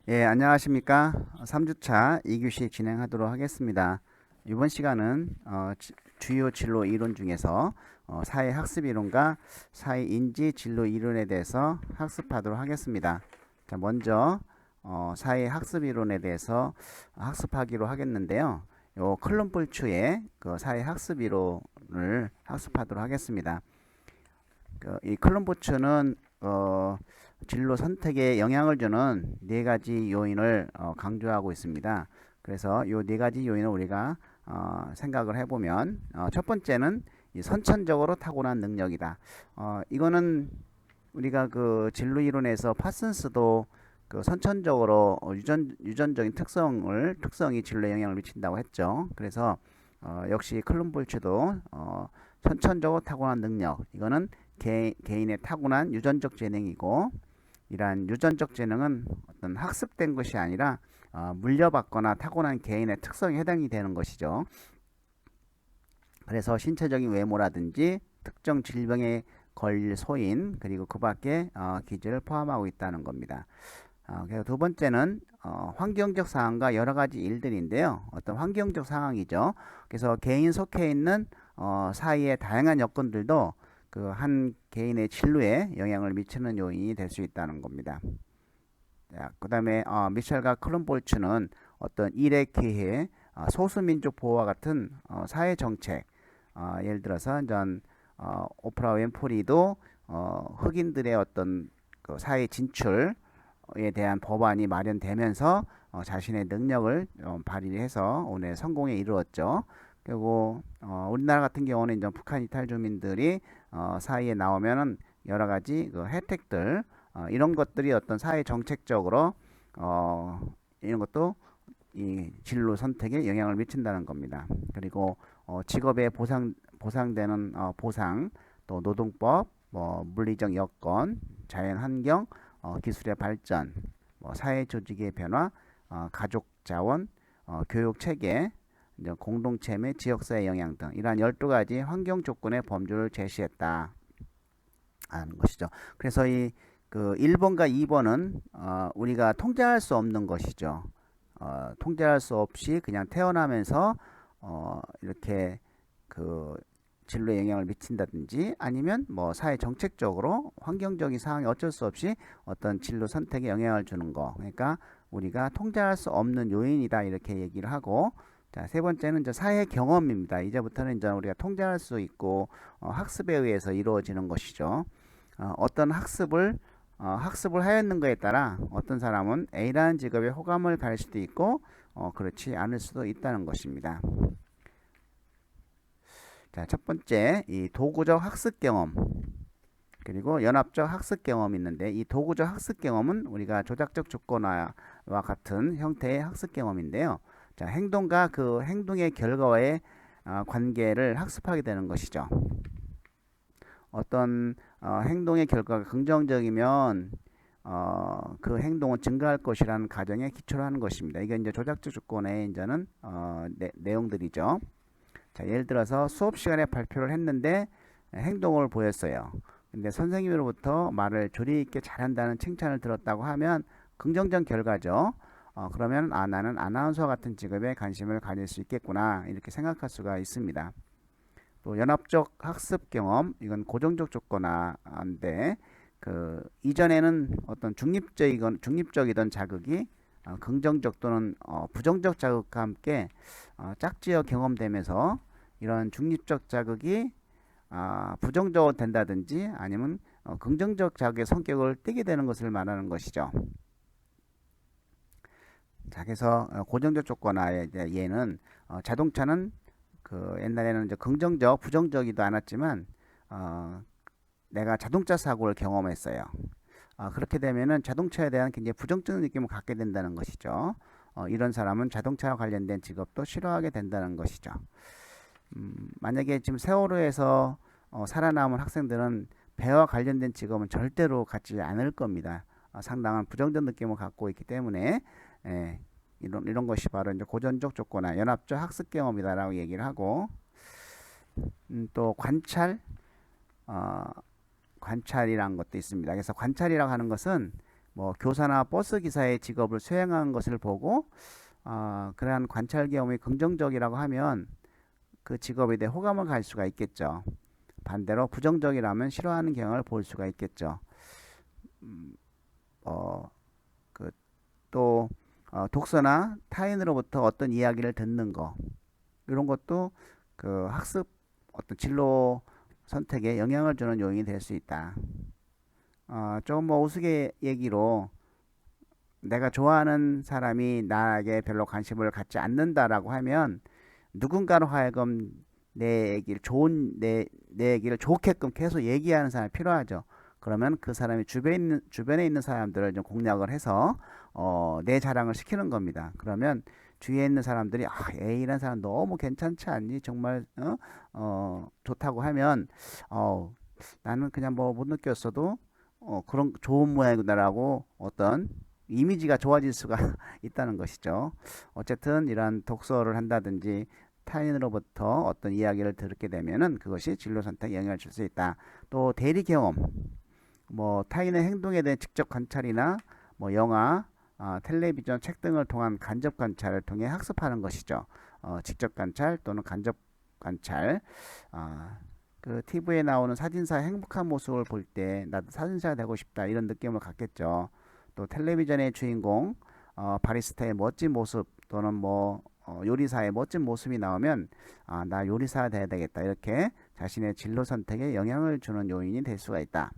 예, 안녕하십니까. 3주차 2교시 진행하도록 하겠습니다. 이번 시간은 주요 진로 이론 중에서 사회학습 이론과 사회인지 진로 이론에 대해서 학습하도록 하겠습니다. 자, 먼저 사회학습 이론에 대해서 학습하기로 하겠는데요. 요 클럼볼츠의 그 사회학습 이론을 학습하도록 하겠습니다. 이 클럼볼츠는 진로 선택에 영향을 주는 네 가지 요인을 강조하고 있습니다. 그래서 이 네 가지 요인을 우리가 생각을 해보면 첫 번째는 이 선천적으로 타고난 능력이다. 이거는 우리가 그 진로 이론에서 파슨스도 그 선천적으로 유전적인 특성이 진로에 영향을 미친다고 했죠. 그래서 역시 클럼볼츠도 선천적으로 타고난 능력, 이거는 개인의 타고난 유전적 재능이고, 이러한 유전적 재능은 어떤 학습된 것이 아니라 물려받거나 타고난 개인의 특성에 해당이 되는 것이죠. 그래서 신체적인 외모라든지 특정 질병에 걸릴 소인, 그리고 그 밖에 기질을 포함하고 있다는 겁니다. 그리고 두 번째는 환경적 상황과 여러 가지 일들인데요. 어떤 환경적 상황이죠. 그래서 개인 속해 있는 사이의 다양한 여건들도 그 한 개인의 진로에 영향을 미치는 요인이 될 수 있다는 겁니다. 그 다음에 미셸과 클럼볼츠는 어떤 일의 기회, 소수민족 보호와 같은 사회 정책, 예를 들어서 전 오프라 윈프리도 흑인들의 어떤 그 사회 진출에 대한 법안이 마련되면서 자신의 능력을 발휘해서 오늘 성공에 이르렀죠. 그리고 우리나라 같은 경우는 이제 북한 이탈 주민들이 사회에 나오면은 여러 가지 그 혜택들, 이런 것들이 어떤 사회 정책적으로 이런 것도 이 진로 선택에 영향을 미친다는 겁니다. 그리고 직업에 보상되는 보상, 또 노동법, 뭐 물리적 여건, 자연 환경, 기술의 발전, 뭐 사회 조직의 변화, 가족 자원, 교육 체계, 이제 공동체 및 지역사회 영향 등 이러한 12가지 환경 조건의 범주를 제시했다 하는 것이죠. 그래서 이 그 1번과 2번은 우리가 통제할 수 없는 것이죠. 통제할 수 없이 그냥 태어나면서 이렇게 그 진로에 영향을 미친다든지, 아니면 뭐 사회 정책적으로 환경적인 상황이 어쩔 수 없이 어떤 진로 선택에 영향을 주는 거, 그러니까 우리가 통제할 수 없는 요인이다 이렇게 얘기를 하고, 자, 세 번째는 이제 사회 경험입니다. 이제부터는 이제 우리가 통제할 수 있고 학습에 의해서 이루어지는 것이죠. 어떤 학습을 하였는가에 따라 어떤 사람은 A라는 직업에 호감을 가질 수도 있고 그렇지 않을 수도 있다는 것입니다. 자, 첫 번째, 이 도구적 학습 경험, 그리고 연합적 학습 경험이 있는데, 이 도구적 학습 경험은 우리가 조작적 조건화와 같은 형태의 학습 경험인데요. 자, 행동과 그 행동의 결과와의 관계를 학습하게 되는 것이죠. 어떤 행동의 결과가 긍정적이면 그 행동은 증가할 것이라는 가정에 기초로 하는 것입니다. 이게 이제 조작적 조건의 이제는 내용들이죠. 자, 예를 들어서 수업 시간에 발표를 했는데 행동을 보였어요. 근데 선생님으로부터 말을 조리 있게 잘한다는 칭찬을 들었다고 하면 긍정적 결과죠. 그러면 나는 아나운서 같은 직업에 관심을 가질 수 있겠구나 이렇게 생각할 수가 있습니다. 또 연합적 학습 경험, 이건 고정적 조건화인데, 그 이전에는 어떤 중립적이던 자극이 긍정적 또는 부정적 자극과 함께 짝지어 경험되면서, 이런 중립적 자극이 부정적으로 된다든지 아니면 긍정적 자극의 성격을 띠게 되는 것을 말하는 것이죠. 자, 그래서 고정적 조건화의 예는 자동차는 그 옛날에는 이제 긍정적, 부정적이도 않았지만 어, 내가 자동차 사고를 경험했어요. 그렇게 되면은 자동차에 대한 굉장히 부정적인 느낌을 갖게 된다는 것이죠. 이런 사람은 자동차와 관련된 직업도 싫어하게 된다는 것이죠. 만약에 지금 세월호에서 살아남은 학생들은 배와 관련된 직업은 절대로 갖지 않을 겁니다. 상당한 부정적 느낌을 갖고 있기 때문에, 예, 이런 것이 바로 이제 고전적 조건화, 연합적 학습 경험이다라고 얘기를 하고, 또 어, 관찰이라는 것도 있습니다. 그래서 관찰이라고 하는 것은 뭐 교사나 버스 기사의 직업을 수행한 것을 보고 그러한 관찰 경험이 긍정적이라고 하면 그 직업에 대해 호감을 가질 수가 있겠죠. 반대로 부정적이라면 싫어하는 경향을 볼 수가 있겠죠. 음, 어, 그, 또 독서나 타인으로부터 어떤 이야기를 듣는 거 이런 것도 그 학습 어떤 진로 선택에 영향을 주는 요인이 될 수 있다. 조금 뭐 우스개 얘기로 내가 좋아하는 사람이 나에게 별로 관심을 갖지 않는다라고 하면 누군가로 하여금 내 얘기를 좋게끔 계속 얘기하는 사람이 필요하죠. 그러면 그 사람이 주변에 있는 사람들을 좀 공략을 해서 내 자랑을 시키는 겁니다. 그러면 주위에 있는 사람들이 A라는 사람 너무 괜찮지 않니? 정말 좋다고 하면 어, 나는 그냥 뭐 못 느꼈어도 그런 좋은 모양이구나라고 어떤 이미지가 좋아질 수가 있다는 것이죠. 어쨌든 이러한 독서를 한다든지 타인으로부터 어떤 이야기를 듣게 되면은 그것이 진로 선택에 영향을 줄 수 있다. 또 대리 경험, 뭐 타인의 행동에 대한 직접 관찰이나 뭐 영화, 텔레비전, 책 등을 통한 간접 관찰을 통해 학습하는 것이죠. 직접 관찰 또는 간접 관찰. 그 TV에 나오는 사진사의 행복한 모습을 볼 때 나도 사진사가 되고 싶다 이런 느낌을 갖겠죠. 또 텔레비전의 주인공 바리스타의 멋진 모습 또는 뭐 요리사의 멋진 모습이 나오면 나 요리사가 돼야 되겠다 이렇게 자신의 진로 선택에 영향을 주는 요인이 될 수가 있다.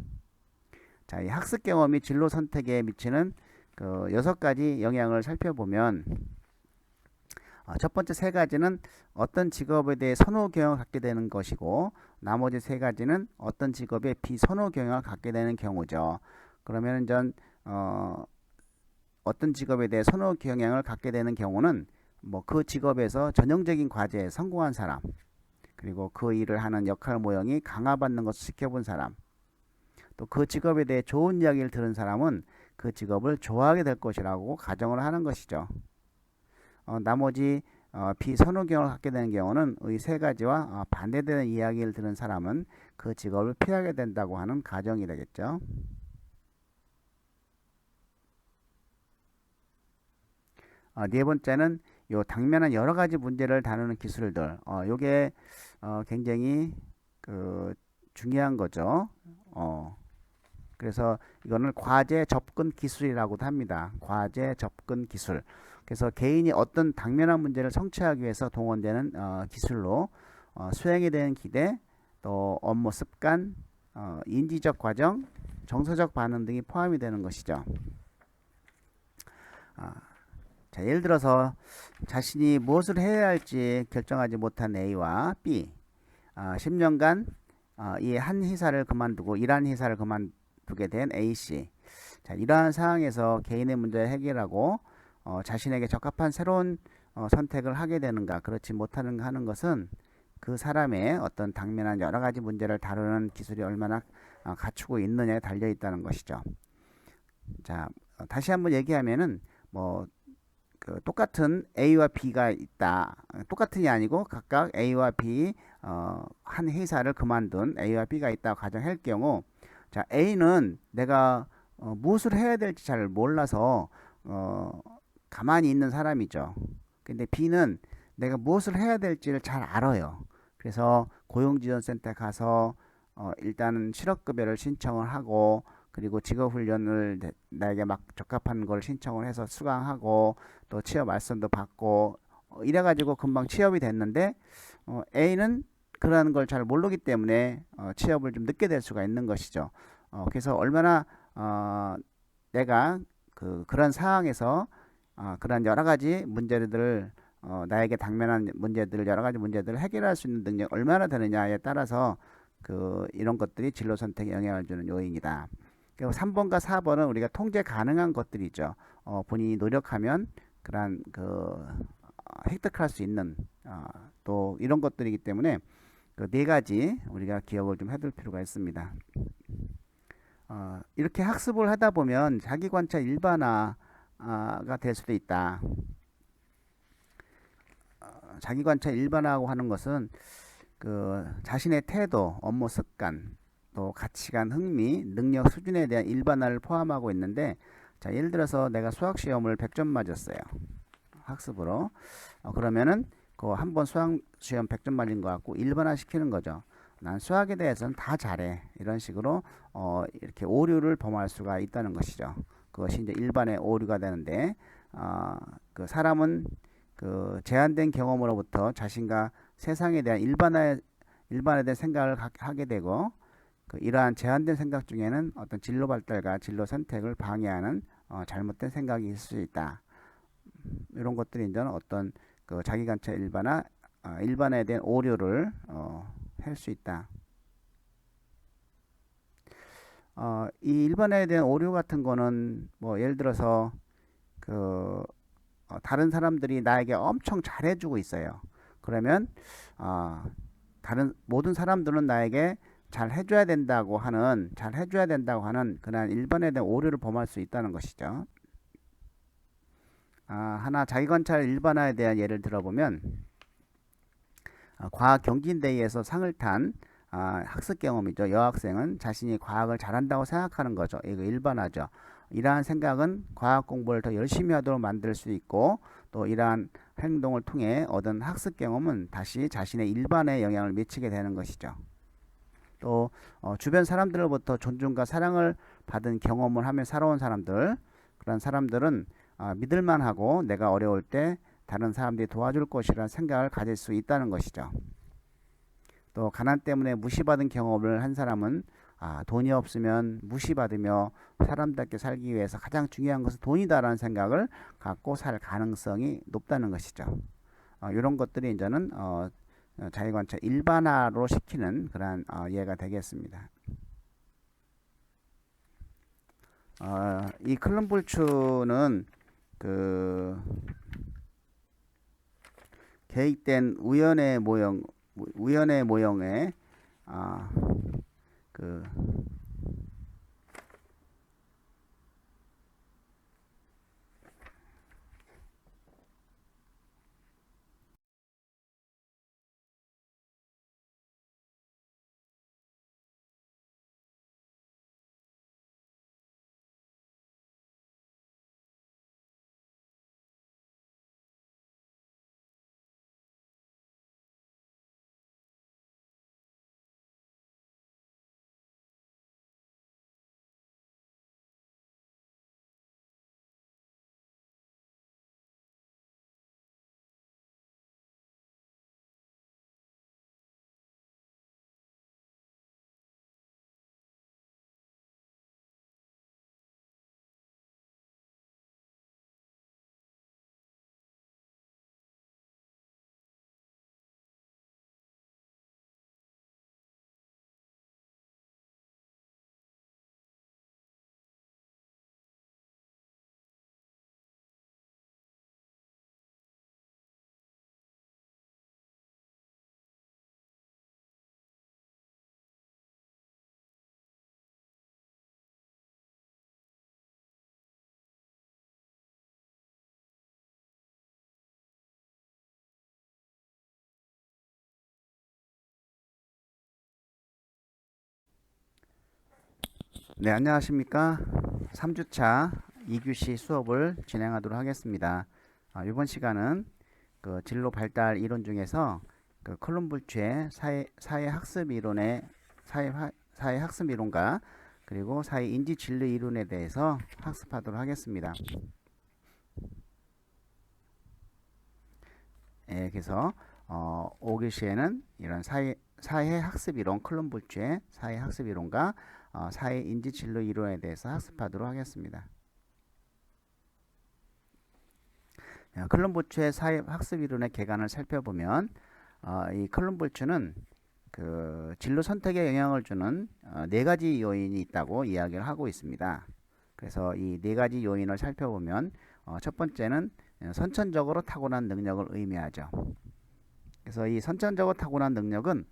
자, 이 학습 경험이 진로 선택에 미치는 그 6가지 영향을 살펴보면 첫 번째 3가지는 어떤 직업에 대해 선호 경향을 갖게 되는 것이고 나머지 3가지는 어떤 직업에 비선호 경향을 갖게 되는 경우죠. 그러면 전 어떤 직업에 대해 선호 경향을 갖게 되는 경우는 뭐 그 직업에서 전형적인 과제에 성공한 사람, 그리고 그 일을 하는 역할 모형이 강화받는 것을 지켜본 사람, 또 그 직업에 대해 좋은 이야기를 들은 사람은 그 직업을 좋아하게 될 것이라고 가정을 하는 것이죠. 나머지 비선호 경향을 갖게 되는 경우는 이 3가지와 반대되는 이야기를 들은 사람은 그 직업을 피하게 된다고 하는 가정이 되겠죠. 네 번째는 요 당면한 여러 가지 문제를 다루는 기술들. 요게 굉장히 그 중요한 거죠. 그래서 이거는 과제 접근 기술이라고도 합니다. 과제 접근 기술. 그래서 개인이 어떤 당면한 문제를 성취하기 위해서 동원되는 기술로 수행에 대한 기대, 또 업무 습관, 인지적 과정, 정서적 반응 등이 포함이 되는 것이죠. 자, 예를 들어서 자신이 무엇을 해야 할지 결정하지 못한 A와 B, 10년간 이 한 회사를 그만두고 일한 회사를 그만두게 된 A씨. 자, 이러한 상황에서 개인의 문제를 해결하고 자신에게 적합한 새로운 선택을 하게 되는가 그렇지 못하는가 하는 것은 그 사람의 어떤 당면한 여러 가지 문제를 다루는 기술이 얼마나 갖추고 있느냐에 달려 있다는 것이죠. 자, 다시 한번 얘기하면은 뭐 그 똑같은 A와 B가 있다. 똑같은이 아니고 각각 A와 B 한 회사를 그만둔 A와 B가 있다고 가정할 경우, 자, A는 내가 무엇을 해야 될지 잘 몰라서 가만히 있는 사람이죠. 근데 B는 내가 무엇을 해야 될지를 잘 알아요. 그래서 고용지원센터에 가서 일단은 실업급여를 신청을 하고, 그리고 직업훈련을 나에게 막 적합한 걸 신청을 해서 수강하고 또 취업 말씀도 받고 이래가지고 금방 취업이 됐는데 A는 그러한 걸 잘 모르기 때문에 취업을 좀 늦게 될 수가 있는 것이죠. 그래서 얼마나 내가 그런 상황에서 그런 여러 가지 문제들을 나에게 당면한 문제들을 여러 가지 문제들을 해결할 수 있는 능력 얼마나 되느냐에 따라서 이런 것들이 진로 선택에 영향을 주는 요인이다. 3번과 4번은 우리가 통제 가능한 것들이죠. 본인이 노력하면 그런 획득할 수 있는 또 이런 것들이기 때문에 그 4가지 우리가 기억을 좀 해둘 필요가 있습니다. 이렇게 학습을 하다 보면 자기 관찰 일반화가 될 수도 있다. 자기 관찰 일반화라고 하는 것은 자신의 태도, 업무 습관, 또 가치관, 흥미, 능력 수준에 대한 일반화를 포함하고 있는데 자, 예를 들어서 내가 수학 시험을 100점 맞았어요. 학습으로. 그러면은 그 한 번 수학 시험 100점 맞은 거 갖고 일반화 시키는 거죠. 난 수학에 대해서는 다 잘해. 이런 식으로 이렇게 오류를 범할 수가 있다는 것이죠. 그것이 이제 일반의 오류가 되는데 그 사람은 그 제한된 경험으로부터 자신과 세상에 대한 일반에 대한 생각을 하게 되고 그 이러한 제한된 생각 중에는 어떤 진로 발달과 진로 선택을 방해하는 잘못된 생각이 있을 수 있다. 이런 것들이 이제 어떤 그 자기 관찰 일반에 대한 오류를 할 수 있다. 이 일반에 대한 오류 같은 거는 뭐 예를 들어서 그 다른 사람들이 나에게 엄청 잘해주고 있어요. 그러면 다른 모든 사람들은 나에게 잘 해줘야 된다고 하는 그런 일반에 대한 오류를 범할 수 있다는 것이죠. 하나 자기 관찰 일반화에 대한 예를 들어보면 과학 경진대회에서 상을 탄 학습 경험이죠. 여학생은 자신이 과학을 잘한다고 생각하는 거죠. 이거 일반화죠. 이러한 생각은 과학 공부를 더 열심히 하도록 만들 수 있고 또 이러한 행동을 통해 얻은 학습 경험은 다시 자신의 일반에 영향을 미치게 되는 것이죠. 또 주변 사람들로부터 존중과 사랑을 받은 경험을 하며 살아온 사람들, 그런 사람들은 믿을만하고 내가 어려울 때 다른 사람들이 도와줄 것이라는 생각을 가질 수 있다는 것이죠. 또 가난 때문에 무시받은 경험을 한 사람은 돈이 없으면 무시받으며 사람답게 살기 위해서 가장 중요한 것은 돈이다라는 생각을 갖고 살 가능성이 높다는 것이죠. 이런 것들이 이제는 자기관찰 일반화로 시키는 그러한 예가 되겠습니다. 이 클럼불츠는 그 계획된 우연의 모형에 그 네, 안녕하십니까. 3주차 2교시 수업을 진행하도록 하겠습니다. 이번 시간은 그 진로 발달 이론 중에서 그 컬럼불츠의 사회 학습 이론의 사회 학습 이론과 그리고 사회 인지 진로 이론에 대해서 학습하도록 하겠습니다. 예, 그래서 5교시에는 이런 사회 학습 이론, 컬럼불츠의 사회 학습 이론과 사회 인지 진로 이론에 대해서 학습하도록 하겠습니다. 클럼불츠의 사회 학습 이론의 개관을 살펴보면 이 클럼불츠는 그 진로 선택에 영향을 주는 네 가지 요인이 있다고 이야기를 하고 있습니다. 그래서 이 네 가지 요인을 살펴보면 첫 번째는 선천적으로 타고난 능력을 의미하죠. 그래서 이 선천적으로 타고난 능력은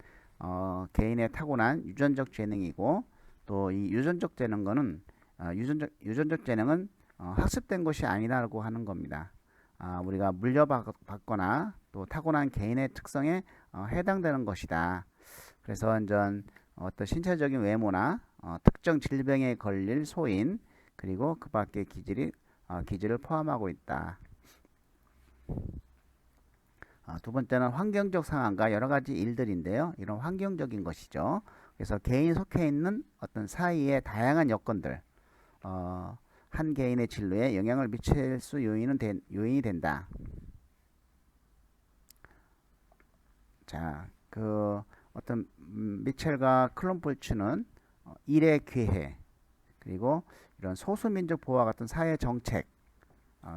개인의 타고난 유전적 재능이고 또 이 유전적 재능은 학습된 것이 아니라고 하는 겁니다. 우리가 물려받거나 또 타고난 개인의 특성에 해당되는 것이다. 그래서 어떤 신체적인 외모나 특정 질병에 걸릴 소인 그리고 그 밖에 기질을 포함하고 있다. 두 번째는 환경적 상황과 여러 가지 일들인데요. 이런 환경적인 것이죠. 그래서 개인이 속해 있는 어떤 사이의 다양한 여건들, 한 개인의 진로에 영향을 미칠 수 요인이 된다. 자, 어떤 미첼과 클롬폴츠는 일의 기회, 그리고 이런 소수민족 보호와 같은 사회 정책,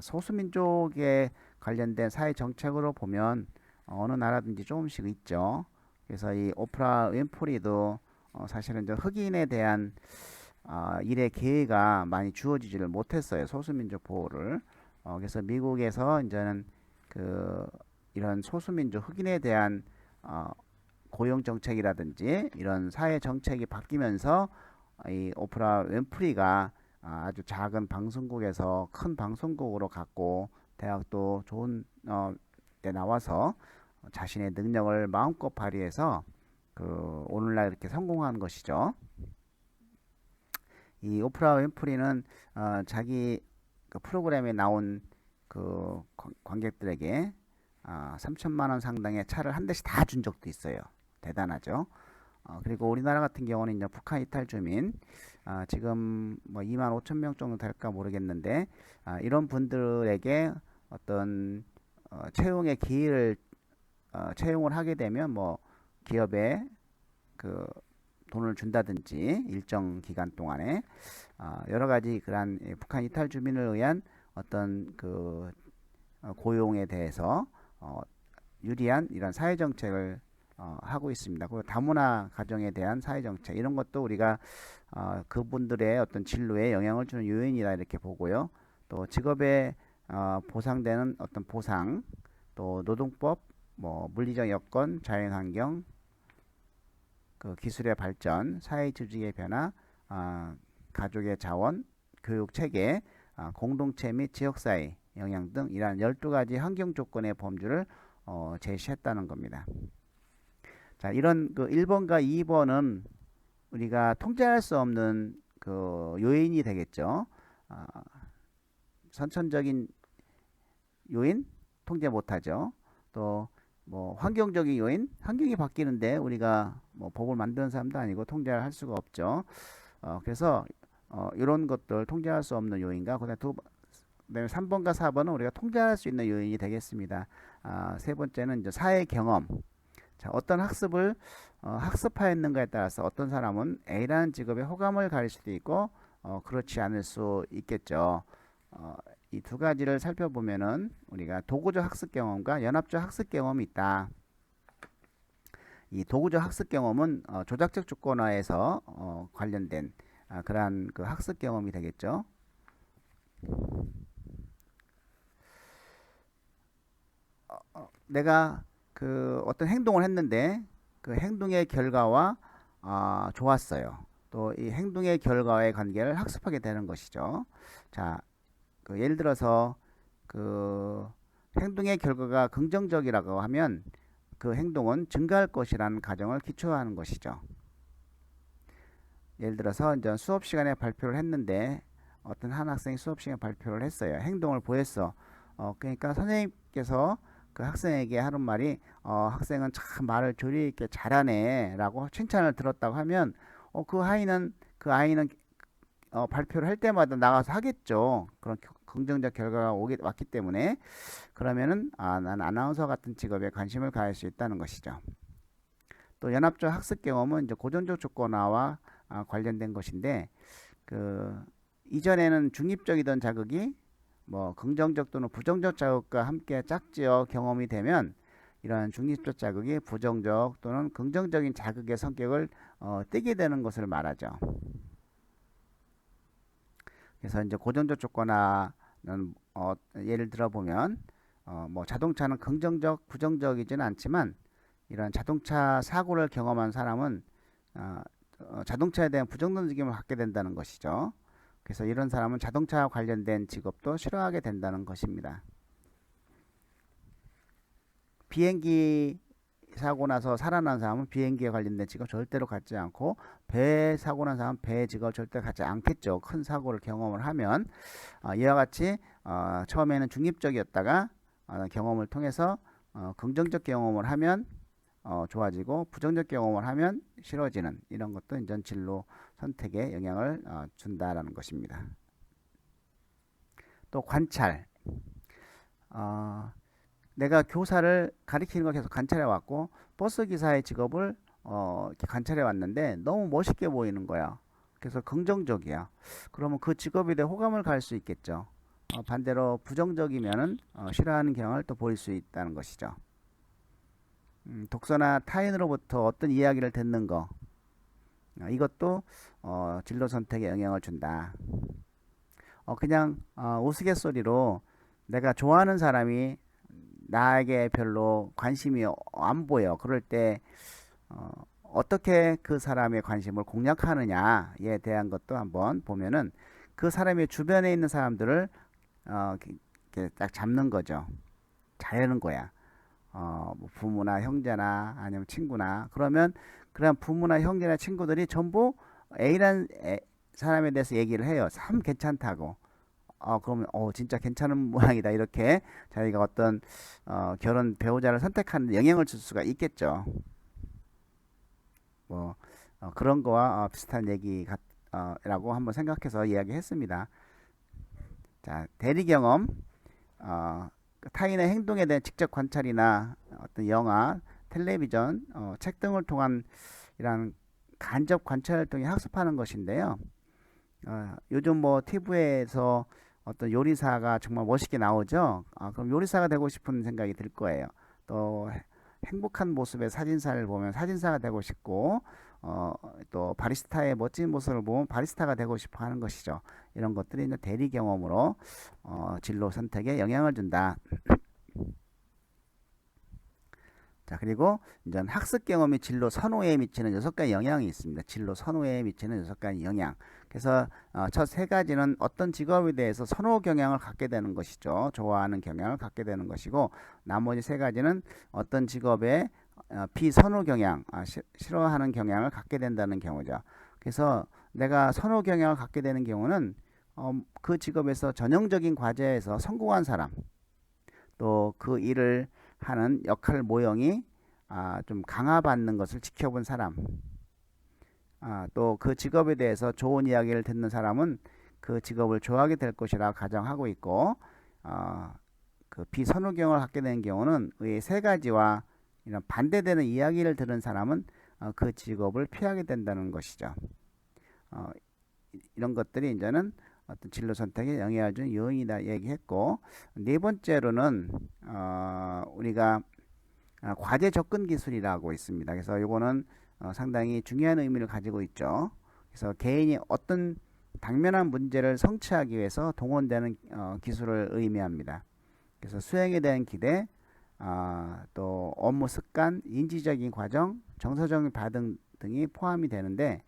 소수민족에 관련된 사회 정책으로 보면 어느 나라든지 조금씩 있죠. 그래서 이 오프라 윈프리도 사실은 이제 흑인에 대한 일의 기회가 많이 주어지지를 못했어요. 소수민족 보호를. 그래서 미국에서 이제는 이런 소수민족 흑인에 대한 고용 정책이라든지 이런 사회 정책이 바뀌면서 이 오프라 윈프리가 아주 작은 방송국에서 큰 방송국으로 갔고 대학도 좋은 데 나와서 자신의 능력을 마음껏 발휘해서 오늘날 이렇게 성공한 것이죠. 이 오프라 윈프리는 자기 프로그램에 나온 관객들에게 3천만 원 상당의 차를 한 대씩 다 준 적도 있어요. 대단하죠. 그리고 우리나라 같은 경우는 이제 북한 이탈 주민 지금 뭐 2만 5천 명 정도 될까 모르겠는데 이런 분들에게 어떤 채용의 기회를 채용을 하게 되면 뭐 기업에 돈을 준다든지 일정 기간 동안에 여러 가지 그러한 북한 이탈 주민을 위한 어떤 고용에 대해서 유리한 이런 사회 정책을 하고 있습니다. 그리고 다문화 가정에 대한 사회 정책 이런 것도 우리가 그분들의 어떤 진로에 영향을 주는 요인이다 이렇게 보고요. 또 직업에 보상되는 어떤 보상, 또 노동법, 뭐 물리적 여건, 자연환경, 기술의 발전, 사회 조직의 변화, 가족의 자원, 교육 체계, 공동체 및 지역사회 영향 등 이러한 12가지 환경 조건의 범주를 제시했다는 겁니다. 자, 이런 1번과 2번은 우리가 통제할 수 없는 요인이 되겠죠. 선천적인 요인 통제 못하죠. 또 뭐 환경적인 요인, 환경이 바뀌는데 우리가 뭐 법을 만드는 사람도 아니고 통제할 수가 없죠. 그래서 이런 것들 통제할 수 없는 요인과 그다음에 3번과 4번은 우리가 통제할 수 있는 요인이 되겠습니다. 세 번째는 이제 사회 경험. 자, 어떤 학습을 학습하였는가에 따라서 어떤 사람은 A라는 직업에 호감을 가질 수도 있고 그렇지 않을 수 있겠죠. 이 두 가지를 살펴보면은 우리가 도구적 학습 경험과 연합적 학습 경험이 있다. 이 도구적 학습 경험은 조작적 조건화에서 관련된 그러한 학습 경험이 되겠죠. 내가 어떤 행동을 했는데 그 행동의 결과와 좋았어요. 또 이 행동의 결과와의 관계를 학습하게 되는 것이죠. 자, 예를 들어서 행동의 결과가 긍정적이라고 하면 그 행동은 증가할 것이라는 가정을 기초하는 것이죠. 예를 들어서 이제 수업 시간에 발표를 했는데 어떤 한 학생이 수업 시간에 발표를 했어요. 행동을 보였어. 그러니까 선생님께서 그 학생에게 하는 말이 학생은 참 말을 조리 있게 잘하네 라고 칭찬을 들었다고 하면 그 아이는 발표를 할 때마다 나가서 하겠죠. 그런 긍정적 결과가 왔기 때문에 그러면은 난 아나운서 같은 직업에 관심을 가질 수 있다는 것이죠. 또 연합적 학습 경험은 이제 고전적 조건화와 관련된 것인데 이전에는 중립적이던 자극이 뭐 긍정적 또는 부정적 자극과 함께 짝지어 경험이 되면 이러한 중립적 자극이 부정적 또는 긍정적인 자극의 성격을 띠게 되는 것을 말하죠. 그래서 이제 고전적 조건화는 예를 들어 보면 뭐 자동차는 긍정적, 부정적이지는 않지만 이런 자동차 사고를 경험한 사람은 자동차에 대한 부정적 느낌을 갖게 된다는 것이죠. 그래서 이런 사람은 자동차와 관련된 직업도 싫어하게 된다는 것입니다. 비행기 사고 나서 살아난 사람은 비행기에 관련된 직업 절대로 갖지 않고, 배 사고 난 사람은 배 직업 절대 갖지 않겠죠. 큰 사고를 경험을 하면. 이와 같이 처음에는 중립적이었다가 경험을 통해서 긍정적 경험을 하면 좋아지고, 부정적 경험을 하면 싫어지는, 이런 것도 이제 진로 선택에 영향을 준다라는 것입니다. 또 관찰. 내가 교사를 가리키는 걸 계속 관찰해 왔고, 버스 기사의 직업을 이렇게 관찰해 왔는데 너무 멋있게 보이는 거야. 그래서 긍정적이야. 그러면 그 직업에 대해 호감을 가질 수 있겠죠. 반대로 부정적이면은 싫어하는 경향을 또 보일 수 있다는 것이죠. 독서나 타인으로부터 어떤 이야기를 듣는 거, 이것도 진로 선택에 영향을 준다. 그냥 우스갯소리로 내가 좋아하는 사람이 나에게 별로 관심이 안 보여. 그럴 때 어떻게 그 사람의 관심을 공략하느냐에 대한 것도 한번 보면은, 그 사람의 주변에 있는 사람들을 이렇게 딱 잡는 거죠. 자르는 거야. 뭐 부모나 형제나 아니면 친구나, 그러면 그런 부모나 형제나 친구들이 전부 A라는 사람에 대해서 얘기를 해요. 참 괜찮다고. 그러면 진짜 괜찮은 모양이다, 이렇게 자기가 어떤 결혼 배우자를 선택하는 데 영향을 줄 수가 있겠죠. 뭐 그런 거와 비슷한 얘기 라고 한번 생각해서 이야기했습니다. 자, 대리 경험. 타인의 행동에 대한 직접 관찰이나 어떤 영화, 텔레비전, 책 등을 통한 이런 간접 관찰 활동이 학습하는 것인데요. 요즘 뭐 TV에서 어떤 요리사가 정말 멋있게 나오죠. 그럼 요리사가 되고 싶은 생각이 들 거예요. 또 행복한 모습의 사진사를 보면 사진사가 되고 싶고, 또 바리스타의 멋진 모습을 보면 바리스타가 되고 싶어 하는 것이죠. 이런 것들이 이제 대리 경험으로 진로 선택에 영향을 준다. 자, 그리고 이제 학습 경험이 진로 선호에 미치는 6가지 영향이 있습니다. 진로 선호에 미치는 6가지 영향. 그래서 첫 3가지는 어떤 직업에 대해서 선호 경향을 갖게 되는 것이죠. 좋아하는 경향을 갖게 되는 것이고, 나머지 3가지는 어떤 직업에 비선호 경향, 싫어하는 경향을 갖게 된다는 경우죠. 그래서 내가 선호 경향을 갖게 되는 경우는 그 직업에서 전형적인 과제에서 성공한 사람, 또 그 일을 하는 역할 모형이 좀 강화받는 것을 지켜본 사람, 또 그 직업에 대해서 좋은 이야기를 듣는 사람은 그 직업을 좋아하게 될 것이라 가정하고 있고, 그 비선호경을 갖게 되는 경우는 이 3가지와 이런 반대되는 이야기를 들은 사람은 그 직업을 피하게 된다는 것이죠. 이런 것들이 이제는 어떤 진로 선택에 영향을 주는 요인이다 얘기했고, 4번째로는 우리가 과제 접근 기술이라고 있습니다. 그래서 이거는 상당히 중요한 의미를 가지고 있죠. 그래서 개인이 어떤 당면한 문제를 성취하기 위해서 동원되는 기술을 의미합니다. 그래서 수행에 대한 기대, 또 업무 습관, 인지적인 과정, 정서적인 반응 등이 포함이 되는데,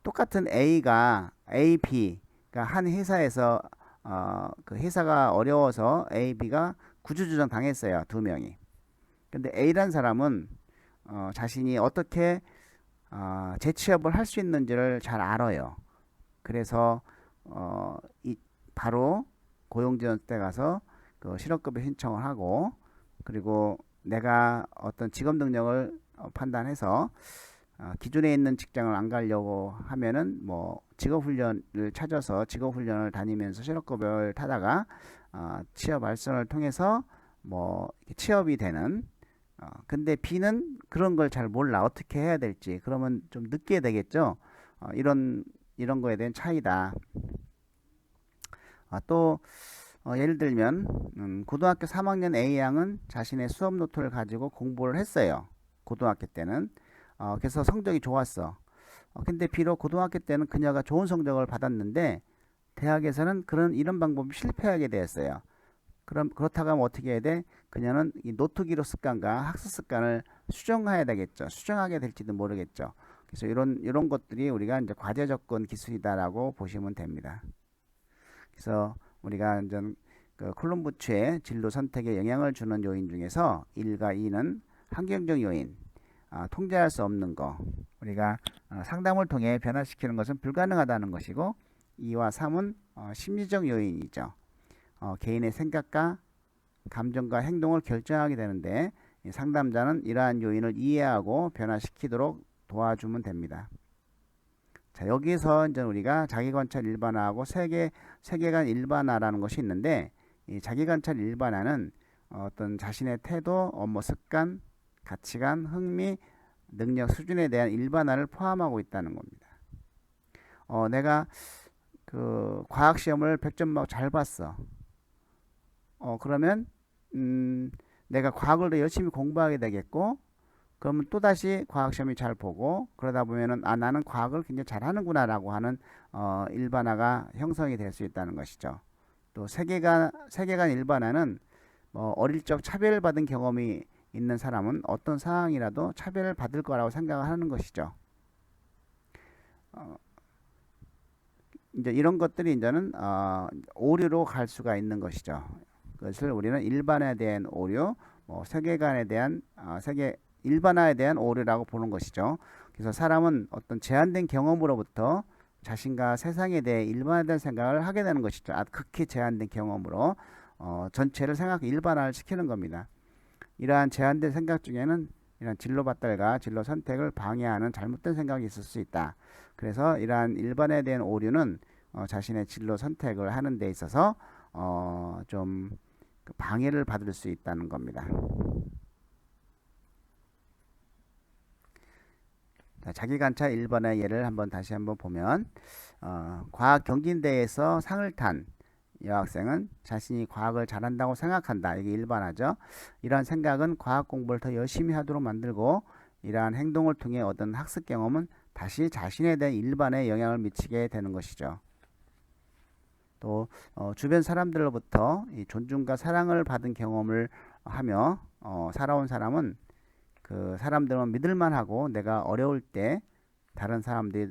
똑같은 A가 B가 한 회사에서 그 회사가 어려워서 A, B가 구조조정 당했어요. 2명이. 근데 A란 사람은 자신이 어떻게 재취업을 할 수 있는지를 잘 알아요. 그래서 바로 고용지원대 가서 그 실업급여 신청을 하고, 그리고 내가 어떤 직업 능력을 판단해서 기존에 있는 직장을 안 가려고 하면은 뭐 직업훈련을 찾아서 직업훈련을 다니면서 실업급여를 타다가 취업 알선을 통해서 뭐 취업이 되는. 근데 B는 그런 걸 잘 몰라. 어떻게 해야 될지. 그러면 좀 늦게 되겠죠. 이런 거에 대한 차이다. 또 예를 들면 고등학교 3학년 A양은 자신의 수업 노트를 가지고 공부를 했어요. 고등학교 때는. 그래서 성적이 좋았어. 근데 비록 고등학교 때는 그녀가 좋은 성적을 받았는데 대학에서는 이런 방법이 실패하게 되었어요. 그렇다고 하면 어떻게 해야 돼? 그녀는 이 노트 기록 습관과 학습 습관을 수정해야 되겠죠. 수정하게 될지도 모르겠죠. 그래서 이런 것들이 우리가 이제 과제 접근 기술이다라고 보시면 됩니다. 그래서 우리가 이제 그 콜럼부츠의 진로 선택에 영향을 주는 요인 중에서 1과 2는 환경적 요인, 통제할 수 없는 거, 우리가 상담을 통해 변화시키는 것은 불가능하다는 것이고, 2와 3은 심리적 요인이죠. 개인의 생각과 감정과 행동을 결정하게 되는데, 이 상담자는 이러한 요인을 이해하고 변화시키도록 도와주면 됩니다. 자, 여기서 이제 우리가 자기관찰 일반화하고 세계관 일반화라는 것이 있는데, 이 자기관찰 일반화는 어떤 자신의 태도, 업무 습관, 가치관, 흥미, 능력 수준에 대한 일반화를 포함하고 있다는 겁니다. 내가 그 과학 시험을 100점 맞고 잘 봤어. 그러면 내가 과학을 더 열심히 공부하게 되겠고, 그러면 또다시 과학 시험이 잘 보고, 그러다 보면은 나는 과학을 굉장히 잘하는구나라고 하는 일반화가 형성이 될 수 있다는 것이죠. 또 세계관 일반화는 어릴 적 차별받은 경험이 있는 사람은 어떤 상황이라도 차별을 받을 거라고 생각을 하는 것이죠. 이제 이런 것들이 이제는 오류로 갈 수가 있는 것이죠. 그것을 우리는 일반화에 대한 오류, 세계관에 대한 일반화에 대한 오류라고 보는 것이죠. 그래서 사람은 어떤 제한된 경험으로부터 자신과 세상에 대해 일반화된 생각을 하게 되는 것이죠. 극히 제한된 경험으로 전체를 일반화를 시키는 겁니다. 이러한 제한된 생각 중에는 이런 진로 발달과 진로 선택을 방해하는 잘못된 생각이 있을 수 있다. 그래서 이러한 일반에 대한 오류는 자신의 진로 선택을 하는 데 있어서 좀 방해를 받을 수 있다는 겁니다. 자, 자기관찰 1번의 예를 다시 한번 보면 과학 경진대회에서 상을 탄 여학생은 자신이 과학을 잘한다고 생각한다. 이게 일반화죠. 이러한 생각은 과학 공부를 더 열심히 하도록 만들고, 이러한 행동을 통해 얻은 학습 경험은 다시 자신에 대한 일반에 영향을 미치게 되는 것이죠. 또 주변 사람들로부터 이 존중과 사랑을 받은 경험을 하며 살아온 사람은 그 사람들은 믿을만하고 내가 어려울 때 다른 사람들이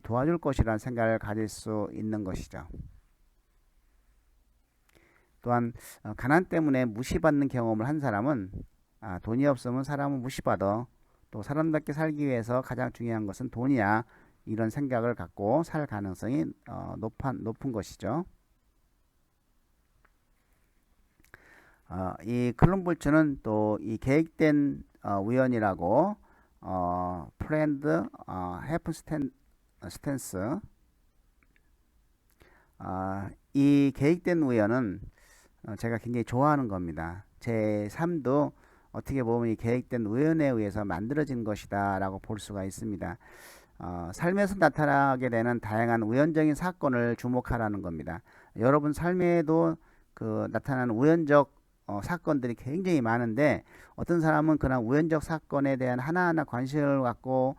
도와줄 것이라는 생각을 가질 수 있는 것이죠. 또한 가난 때문에 무시받는 경험을 한 사람은 돈이 없으면 사람은 무시받아. 또 사람답게 살기 위해서 가장 중요한 것은 돈이야. 이런 생각을 갖고 살 가능성이 높은 것이죠. 이 클론불츠는 또 이 계획된 우연이라고 플랜드 해프스텐스 이 계획된 우연은 제가 굉장히 좋아하는 겁니다. 제 삶도 어떻게 보면 이 계획된 우연에 의해서 만들어진 것이다 라고 볼 수가 있습니다. 삶에서 나타나게 되는 다양한 우연적인 사건을 주목하라는 겁니다. 여러분 삶에도 나타나는 우연적 사건들이 굉장히 많은데, 어떤 사람은 그런 우연적 사건에 대한 하나하나 관심을 갖고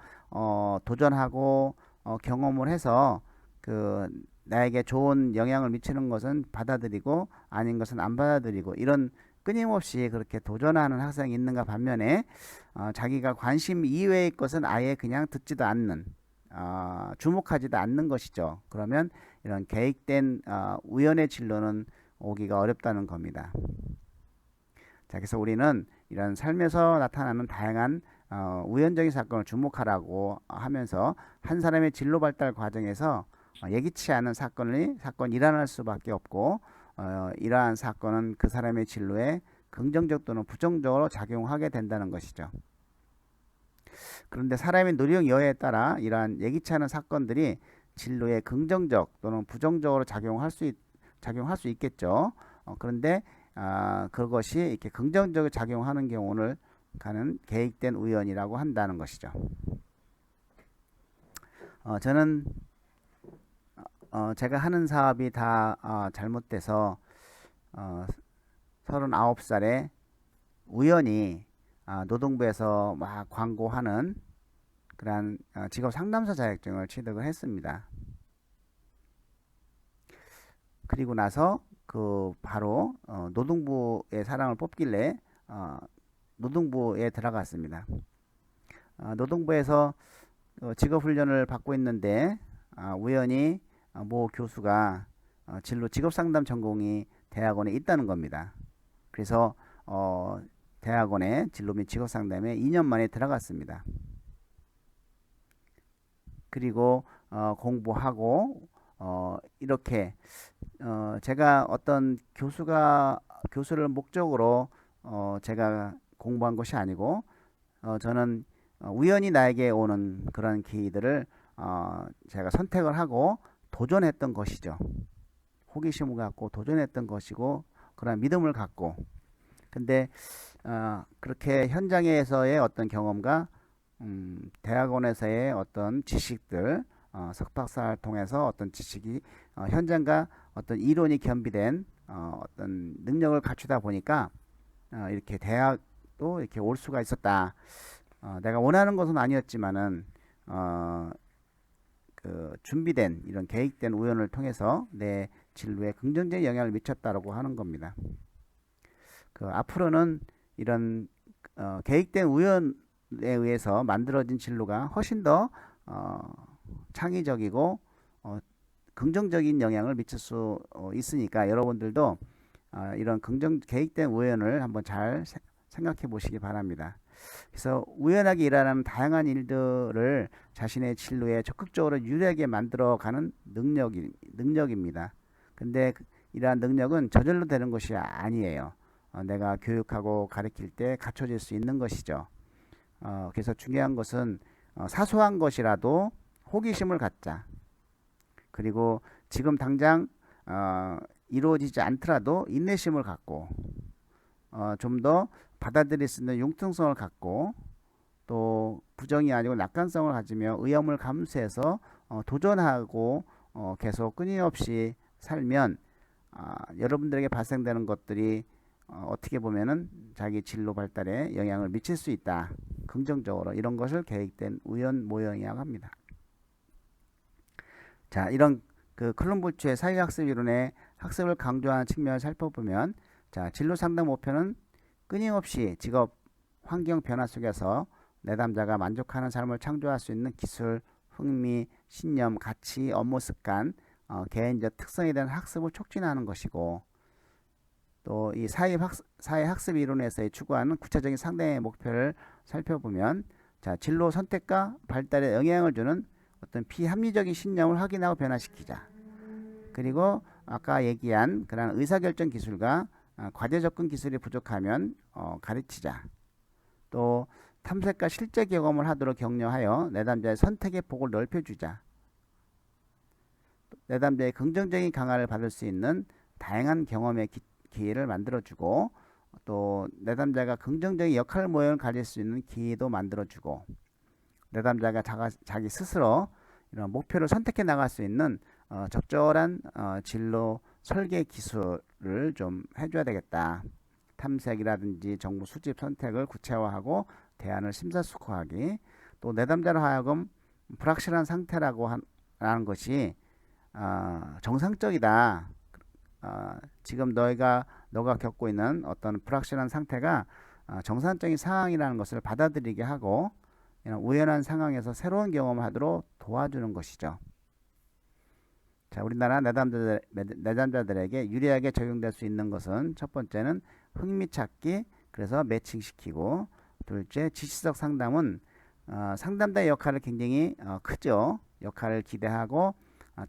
도전하고 경험을 해서 나에게 좋은 영향을 미치는 것은 받아들이고 아닌 것은 안 받아들이고, 이런 끊임없이 그렇게 도전하는 학생이 있는가 반면에 자기가 관심 이외의 것은 아예 그냥 듣지도 않는 주목하지도 않는 것이죠. 그러면 이런 계획된 우연의 진로는 오기가 어렵다는 겁니다. 자, 그래서 우리는 이런 삶에서 나타나는 다양한 우연적인 사건을 주목하라고 하면서 한 사람의 진로 발달 과정에서 예기치 않은 사건이 일어날 수밖에 없고, 이러한 사건은 그 사람의 진로에 긍정적 또는 부정적으로 작용하게 된다는 것이죠. 그런데 사람의 노력 여하에 따라 이러한 예기치 않은 사건들이 진로에 긍정적 또는 부정적으로 작용할 수 있겠죠. 그런데 그것이 이렇게 긍정적으로 작용하는 경우를 가는 계획된 우연이라고 한다는 것이죠. 저는 제가 하는 사업이 다 잘못돼서 39살에 우연히 노동부에서 막 광고하는 그러한 직업 상담사 자격증을 취득을 했습니다. 그리고 나서 바로 노동부의 사람을 뽑길래 노동부에 들어갔습니다. 노동부에서 직업훈련을 받고 있는데 우연히 모 교수가 진로 직업상담 전공이 대학원에 있다는 겁니다. 그래서 대학원에 진로 및 직업 상담에 2년 만에 들어갔습니다. 그리고 공부하고 이렇게 제가 어떤 교수를 목적으로 제가 공부한 것이 아니고 저는 우연히 나에게 오는 그런 기회들을 제가 선택을 하고 도전했던 것이죠. 호기심을 갖고 도전했던 것이고 그런 믿음을 갖고 근데 그렇게 현장에서의 어떤 경험과 대학원에서의 어떤 지식들 석박사를 통해서 어떤 지식이 현장과 어떤 이론이 겸비된 어떤 능력을 갖추다 보니까 이렇게 대학도 이렇게 올 수가 있었다. 내가 원하는 것은 아니었지만은 그 준비된 이런 계획된 우연을 통해서 내 진로에 긍정적인 영향을 미쳤다라고 하는 겁니다. 그 앞으로는 이런 계획된 우연에 의해서 만들어진 진로가 훨씬 더 창의적이고 긍정적인 영향을 미칠 수 있으니까 여러분들도 이런 계획된 우연을 한번 잘 생각해 보시기 바랍니다. 그래서 우연하게 일어나는 다양한 일들을 자신의 진로에 적극적으로 유리하게 만들어가는 능력입니다. 근데 이러한 능력은 저절로 되는 것이 아니에요. 내가 교육하고 가르칠 때 갖춰질 수 있는 것이죠. 그래서 중요한 것은 사소한 것이라도 호기심을 갖자. 그리고 지금 당장 이루어지지 않더라도 인내심을 갖고 좀 더 받아들일 수 있는 융통성을 갖고 또 부정이 아니고 낙관성을 가지며 위험을 감수해서 도전하고 계속 끊임없이 살면 여러분들에게 발생되는 것들이 어떻게 보면은 자기 진로 발달에 영향을 미칠 수 있다. 긍정적으로 이런 것을 계획된 우연 모형이라고 합니다. 자, 이런 그 클론부츠의 사회학습 이론의 학습을 강조하는 측면을 살펴보면 자, 진로 상담 목표는 끊임없이 직업 환경 변화 속에서 내담자가 만족하는 삶을 창조할 수 있는 기술, 흥미, 신념, 가치, 업무 습관, 개인적 특성에 대한 학습을 촉진하는 것이고 또 이 사회학습 이론에서의 추구하는 구체적인 상담의 목표를 살펴보면 자, 진로 선택과 발달에 영향을 주는 어떤 비합리적인 신념을 확인하고 변화시키자. 그리고 아까 얘기한 그런 의사결정 기술과 과제 접근 기술이 부족하면 가르치자. 또 탐색과 실제 경험을 하도록 격려하여 내담자의 선택의 폭을 넓혀주자. 내담자의 긍정적인 강화를 받을 수 있는 다양한 경험의 기회를 만들어주고 또 내담자가 긍정적인 역할 모형을 가질 수 있는 기회도 만들어주고 내담자가 자기 스스로 이런 목표를 선택해 나갈 수 있는 적절한 진로 설계 기술을 좀 해줘야 되겠다. 탐색이라든지 정보 수집 선택을 구체화하고 대안을 심사숙고하기 또 내담자로 하여금 불확실한 상태라고 하는 것이 정상적이다. 지금 너가 겪고 있는 어떤 불확실한 상태가 정상적인 상황이라는 것을 받아들이게 하고 이런 우연한 상황에서 새로운 경험을 하도록 도와주는 것이죠. 자, 우리나라 내담자들에게 유리하게 적용될 수 있는 것은 첫 번째는 흥미찾기, 그래서 매칭시키고 둘째 지시적 상담은 상담자의 역할을 굉장히 크죠. 역할을 기대하고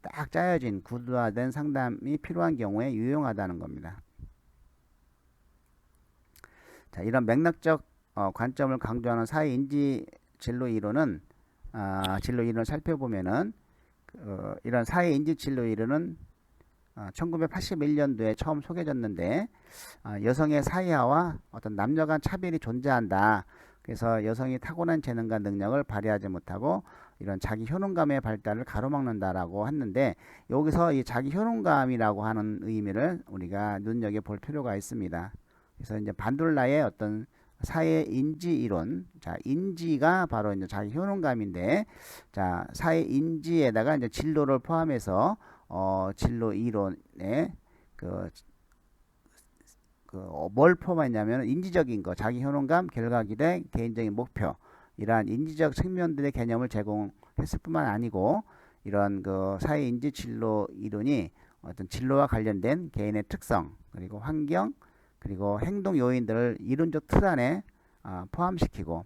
딱 짜여진 구조화된 상담이 필요한 경우에 유용하다는 겁니다. 자, 이런 맥락적 관점을 강조하는 사회인지 진로 이론을 살펴보면은 이런 사회인지 진로 이론은 1981년도에 처음 소개졌는데 여성의 사회화와 어떤 남녀 간 차별이 존재한다. 그래서 여성이 타고난 재능과 능력을 발휘하지 못하고 이런 자기 효능감의 발달을 가로막는다라고 했는데 여기서 이 자기 효능감이라고 하는 의미를 우리가 눈여겨볼 필요가 있습니다. 그래서 이제 반둘라의 어떤 사회 인지 이론, 자, 인지가 바로 이제 자기 효능감인데, 자, 사회 인지에다가 이제 진로를 포함해서 진로 이론에 뭘 포함했냐면 인지적인 거, 자기 효능감, 결과 기대, 개인적인 목표 이러한 인지적 측면들의 개념을 제공했을 뿐만 아니고 이런 그 사회 인지 진로 이론이 어떤 진로와 관련된 개인의 특성 그리고 환경 그리고 행동 요인들을 이론적 틀 안에 포함시키고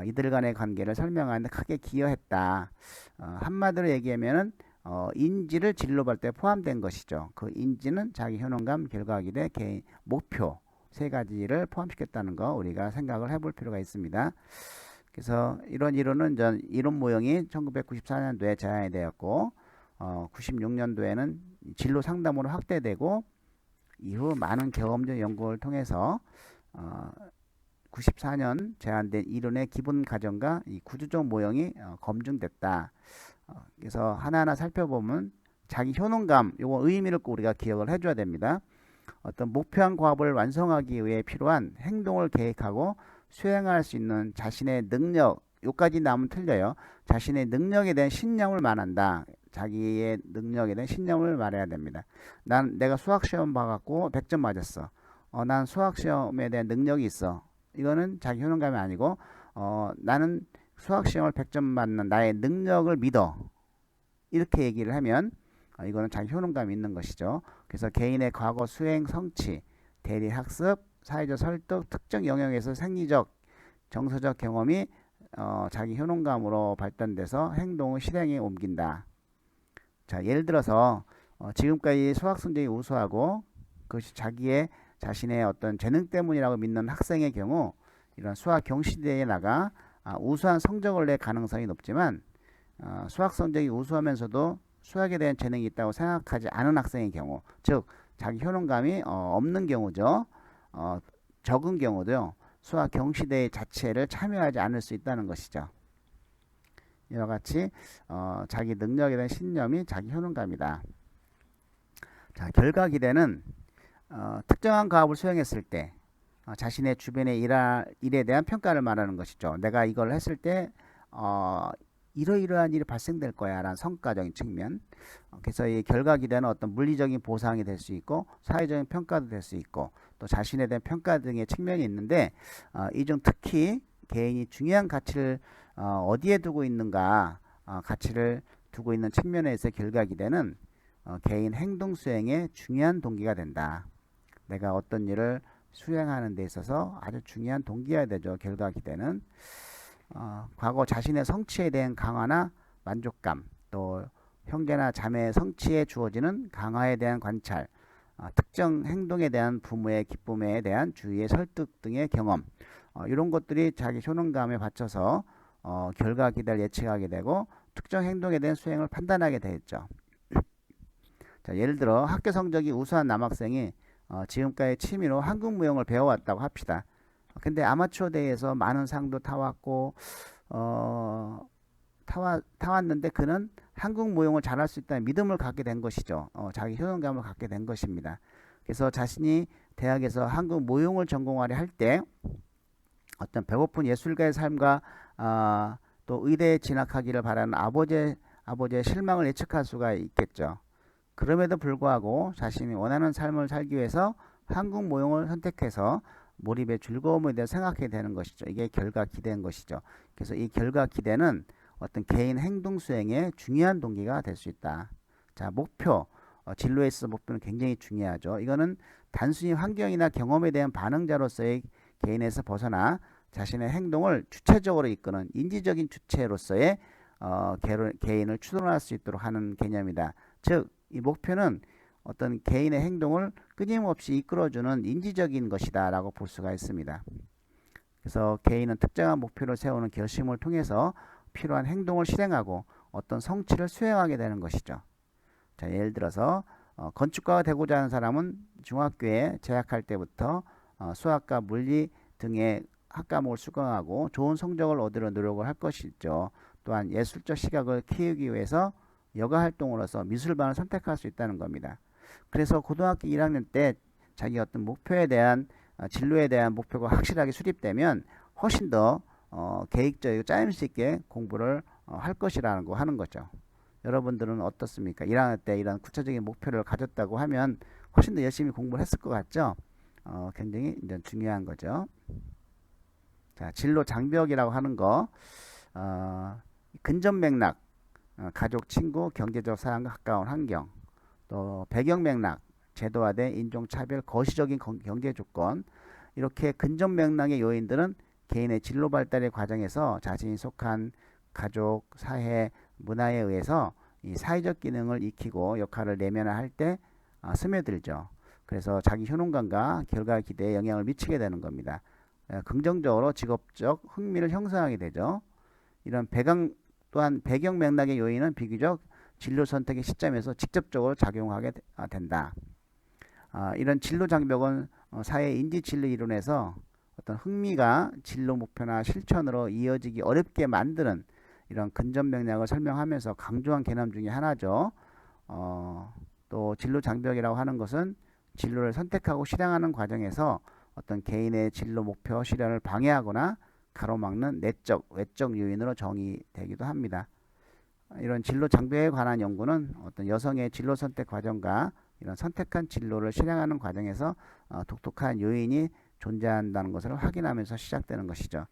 이들 간의 관계를 설명하는 데 크게 기여했다. 한마디로 얘기하면은 인지를 진로 발달에 포함된 것이죠. 그 인지는 자기 효능감, 결과 기대, 개인 목표 세 가지를 포함시켰다는 거 우리가 생각을 해볼 필요가 있습니다. 그래서 이런 이론은 이론 모형이 1994년도에 제안이 되었고 96년도에는 진로 상담으로 확대되고 이후 많은 경험적 연구를 통해서 94년 제안된 이론의 기본 가정과 이 구조적 모형이 검증됐다. 그래서 하나하나 살펴보면 자기 효능감 요거 의미를 꼭 우리가 기억을 해줘야 됩니다. 어떤 목표한 과업을 완성하기 위해 필요한 행동을 계획하고 수행할 수 있는 자신의 능력, 요까지 나오면 틀려요. 자신의 능력에 대한 신념을 말한다. 자기의 능력에 대한 신념을 말해야 됩니다. 내가 수학시험 봐갖고 100점 맞았어. 난 수학시험에 대한 능력이 있어. 이거는 자기 효능감이 아니고 나는 수학시험을 100점 맞는 나의 능력을 믿어. 이렇게 얘기를 하면 이거는 자기 효능감이 있는 것이죠. 그래서 개인의 과거 수행 성취, 대리 학습, 사회적 설득, 특정 영역에서 생리적, 정서적 경험이 자기 효능감으로 발전돼서 행동을 실행에 옮긴다. 자, 예를 들어서 지금까지 수학 성적이 우수하고 그것이 자신의 어떤 재능 때문이라고 믿는 학생의 경우 이런 수학 경시대회에 나가 우수한 성적을 낼 가능성이 높지만 수학 성적이 우수하면서도 수학에 대한 재능이 있다고 생각하지 않은 학생의 경우, 즉 자기 효능감이 없는 경우죠. 적은 경우도요. 수학 경시대회 자체를 참여하지 않을 수 있다는 것이죠. 이와 같이 자기 능력에 대한 신념이 자기 효능감이다. 자, 결과 기대는 특정한 과업을 수행했을 때 자신의 주변의 일에 대한 평가를 말하는 것이죠. 내가 이걸 했을 때 이러이러한 일이 발생될 거야 라는 성과적인 측면. 그래서 이 결과 기대는 어떤 물리적인 보상이 될 수 있고 사회적인 평가도 될 수 있고 또 자신에 대한 평가 등의 측면이 있는데 이 중 특히 개인이 중요한 가치를 어디에 두고 있는가, 가치를 두고 있는 측면에서 결과 기대는 개인 행동 수행에 중요한 동기가 된다. 내가 어떤 일을 수행하는 데 있어서 아주 중요한 동기가 되죠. 결과 기대는 과거 자신의 성취에 대한 강화나 만족감, 또 형제나 자매의 성취에 주어지는 강화에 대한 관찰, 특정 행동에 대한 부모의 기쁨에 대한 주위의 설득 등의 경험, 이런 것들이 자기 효능감에 받쳐서 결과 기대를 예측하게 되고 특정 행동에 대한 수행을 판단하게 되겠죠. 자, 예를 들어 학교 성적이 우수한 남학생이 지금까지 취미로 한국 무용을 배워왔다고 합시다. 근데 아마추어 대회에서 많은 상도 타왔고 타왔는데 그는 한국 무용을 잘할 수 있다는 믿음을 갖게 된 것이죠. 자기 효능감을 갖게 된 것입니다. 그래서 자신이 대학에서 한국 무용을 전공하려 할 때 어떤 배고픈 예술가의 삶과 또 의대에 진학하기를 바라는 아버지의 실망을 예측할 수가 있겠죠. 그럼에도 불구하고 자신이 원하는 삶을 살기 위해서 한국 무용을 선택해서 몰입의 즐거움에 대해 생각하게 되는 것이죠. 이게 결과 기대인 것이죠. 그래서 이 결과 기대는 어떤 개인 행동 수행에 중요한 동기가 될 수 있다. 자, 목표, 진로에 있어서 목표는 굉장히 중요하죠. 이거는 단순히 환경이나 경험에 대한 반응자로서의 개인에서 벗어나 자신의 행동을 주체적으로 이끄는 인지적인 주체로서의 개인을 추론할 수 있도록 하는 개념이다. 즉, 이 목표는 어떤 개인의 행동을 끊임없이 이끌어주는 인지적인 것이다 라고 볼 수가 있습니다. 그래서 개인은 특정한 목표를 세우는 결심을 통해서 필요한 행동을 실행하고 어떤 성취를 수행하게 되는 것이죠. 자, 예를 들어서 건축가가 되고자 하는 사람은 중학교에 재학할 때부터 수학과 물리 등의 학과목을 수강하고 좋은 성적을 얻으려 노력을 할 것이죠. 또한 예술적 시각을 키우기 위해서 여가 활동으로서 미술반을 선택할 수 있다는 겁니다. 그래서 고등학교 1학년 때 자기 어떤 목표에 대한 진로에 대한 목표가 확실하게 수립되면 훨씬 더 계획적이고 짜임새 있게 공부를 할 것이라는 거 하는 거죠. 여러분들은 어떻습니까? 1학년 때 이런 구체적인 목표를 가졌다고 하면 훨씬 더 열심히 공부를 했을 것 같죠? 굉장히 이제 중요한 거죠. 자, 진로 장벽이라고 하는 거, 근접 맥락, 가족, 친구, 경제적 사항과 가까운 환경, 또 배경 맥락, 제도화된 인종차별, 거시적인 경제 조건, 이렇게 근접 맥락의 요인들은 개인의 진로 발달의 과정에서 자신이 속한 가족, 사회, 문화에 의해서 이 사회적 기능을 익히고 역할을 내면화할 때 스며들죠. 그래서 자기 효능감과 결과 기대에 영향을 미치게 되는 겁니다. 긍정적으로 직업적 흥미를 형성하게 되죠. 이런 또한 배경 맥락의 요인은 비교적 진로 선택의 시점에서 직접적으로 작용하게 된다. 이런 진로 장벽은 사회 인지 진로 이론에서 어떤 흥미가 진로 목표나 실천으로 이어지기 어렵게 만드는 이런 근접 맥락을 설명하면서 강조한 개념 중에 하나죠. 또 진로 장벽이라고 하는 것은 진로를 선택하고 실행하는 과정에서 어떤 개인의 진로 목표 실현을 방해하거나 가로막는 내적, 외적 요인으로 정의되기도 합니다. 이런 진로 장벽에 관한 연구는 어떤 여성의 진로 선택 과정과 이런 선택한 진로를 실행하는 과정에서 독특한 요인이 존재한다는 것을 확인하면서 시작되는 것이죠.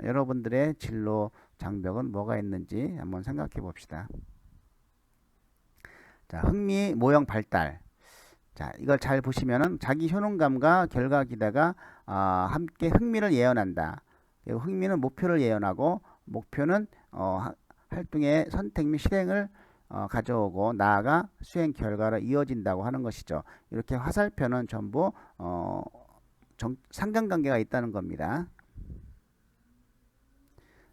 여러분들의 진로 장벽은 뭐가 있는지 한번 생각해 봅시다. 자, 흥미, 모형 발달. 자, 이걸 잘 보시면은 자기 효능감과 결과 기대가 함께 흥미를 예언한다. 그리고 흥미는 목표를 예언하고, 목표는 활동의 선택 및 실행을 가져오고 나아가 수행 결과로 이어진다고 하는 것이죠. 이렇게 화살표는 전부 상관관계가 있다는 겁니다.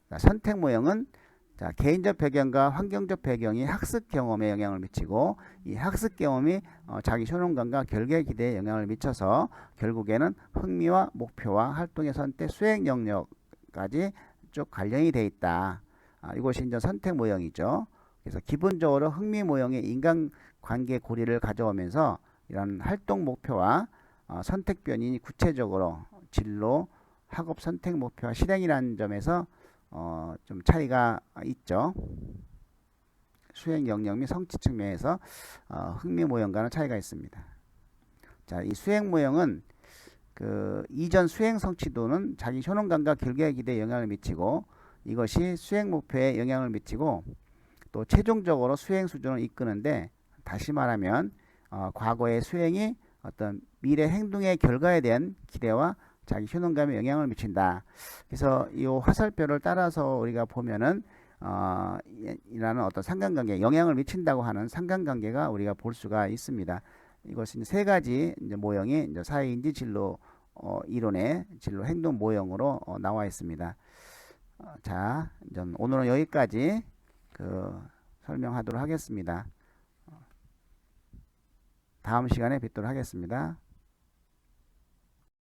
자, 선택 모형은 자, 개인적 배경과 환경적 배경이 학습 경험에 영향을 미치고, 이 학습 경험이 자기 효능감과 결계 기대에 영향을 미쳐서 결국에는 흥미와 목표와 활동의 선택, 수행 영역까지 쭉 관련이 되어 있다. 이것이 이제 선택 모형이죠. 그래서 기본적으로 흥미 모형의 인간관계 고리를 가져오면서 이런 활동 목표와 선택 변인이 구체적으로 진로, 학업 선택 목표와 실행이라는 점에서 좀 차이가 있죠. 수행 영역 및 성취 측면에서 흥미 모형과는 차이가 있습니다. 자, 이 수행 모형은 그 이전 수행 성취도는 자기 효능감과 결계 기대에 영향을 미치고, 이것이 수행 목표에 영향을 미치고, 또 최종적으로 수행 수준을 이끄는데, 다시 말하면 과거의 수행이 어떤 미래 행동의 결과에 대한 기대와 자기 효능감에 영향을 미친다. 그래서 이 화살표를 따라서 우리가 보면은 이라는 어떤 상관관계, 영향을 미친다고 하는 상관관계가 우리가 볼 수가 있습니다. 이것은 세 가지 이제 모형이 이제 사회인지 진로 이론의 진로 행동 모형으로 나와 있습니다. 자, 오늘은 여기까지 설명하도록 하겠습니다. 다음 시간에 뵙도록 하겠습니다.